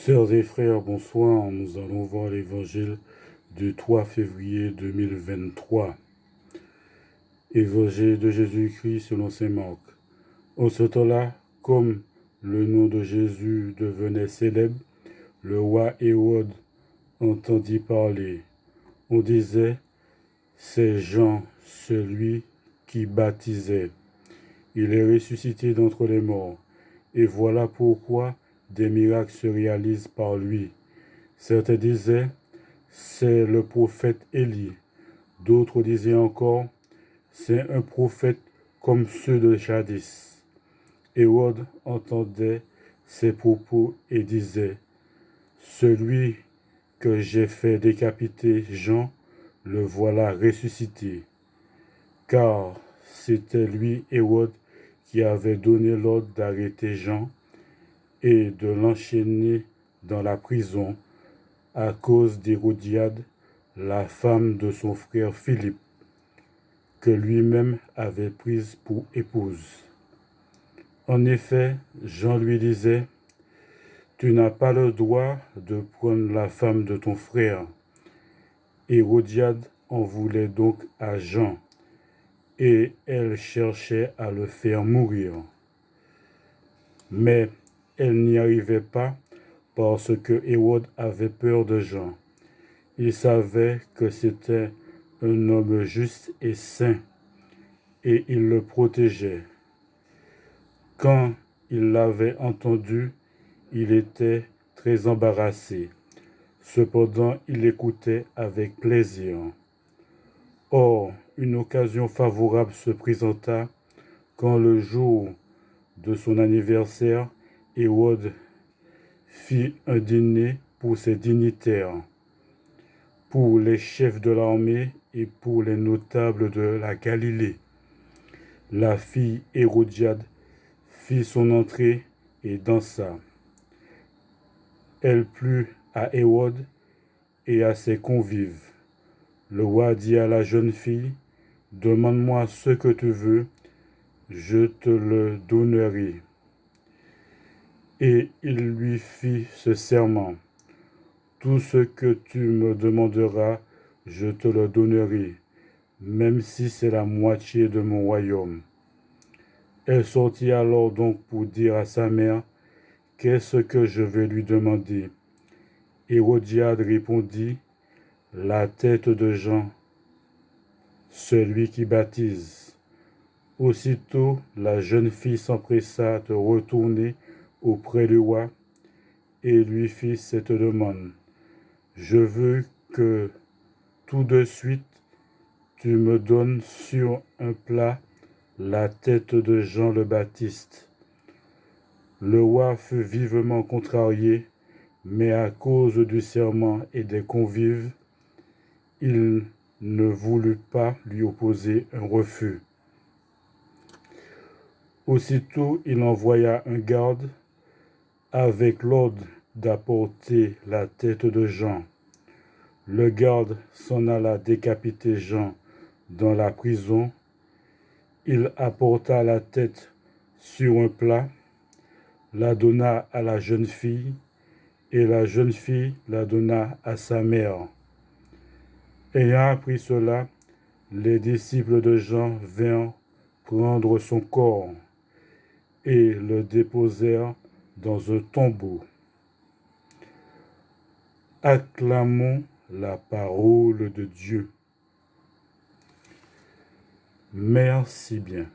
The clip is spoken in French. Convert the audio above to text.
Sœurs et frères, bonsoir. Nous allons voir l'évangile du 3 février 2023. Évangile de Jésus-Christ selon saint Marc. En ce temps-là, comme le nom de Jésus devenait célèbre, le roi Hérode entendit parler. On disait, c'est Jean, celui qui baptisait. Il est ressuscité d'entre les morts. Et voilà pourquoi des miracles se réalisent par lui. Certains disaient, c'est le prophète Élie. D'autres disaient encore, c'est un prophète comme ceux de jadis. Hérode entendait ces propos et disait, celui que j'ai fait décapiter Jean, le voilà ressuscité. Car c'était lui, Hérode, qui avait donné l'ordre d'arrêter Jean et de l'enchaîner dans la prison à cause d'Hérodiade, la femme de son frère Philippe, que lui-même avait prise pour épouse. En effet, Jean lui disait, « Tu n'as pas le droit de prendre la femme de ton frère. » Hérodiade en voulait donc à Jean, et elle cherchait à le faire mourir. Mais elle n'y arrivait pas parce que Hérode avait peur de Jean. Il savait que c'était un homme juste et saint, et il le protégeait. Quand il l'avait entendu, il était très embarrassé. Cependant, il écoutait avec plaisir. Or, une occasion favorable se présenta quand le jour de son anniversaire, Hérode fit un dîner pour ses dignitaires, pour les chefs de l'armée et pour les notables de la Galilée. La fille Hérodiade fit son entrée et dansa. Elle plut à Hérode et à ses convives. Le roi dit à la jeune fille, « Demande-moi ce que tu veux, je te le donnerai. » Et il lui fit ce serment, « Tout ce que tu me demanderas, je te le donnerai, même si c'est la moitié de mon royaume. » Elle sortit alors donc pour dire à sa mère, « Qu'est-ce que je vais lui demander ?» Hérodiade répondit, « La tête de Jean, celui qui baptise. » Aussitôt, la jeune fille s'empressa de retourner auprès du roi et lui fit cette demande. « Je veux que tout de suite tu me donnes sur un plat la tête de Jean le Baptiste. » Le roi fut vivement contrarié, mais à cause du serment et des convives, il ne voulut pas lui opposer un refus. Aussitôt, il envoya un garde avec l'ordre d'apporter la tête de Jean. Le garde s'en alla décapiter Jean dans la prison. Il apporta la tête sur un plat, la donna à la jeune fille, et la jeune fille la donna à sa mère. Ayant appris cela, les disciples de Jean vinrent prendre son corps et le déposèrent dans un tombeau. Acclamons la parole de Dieu. Merci bien.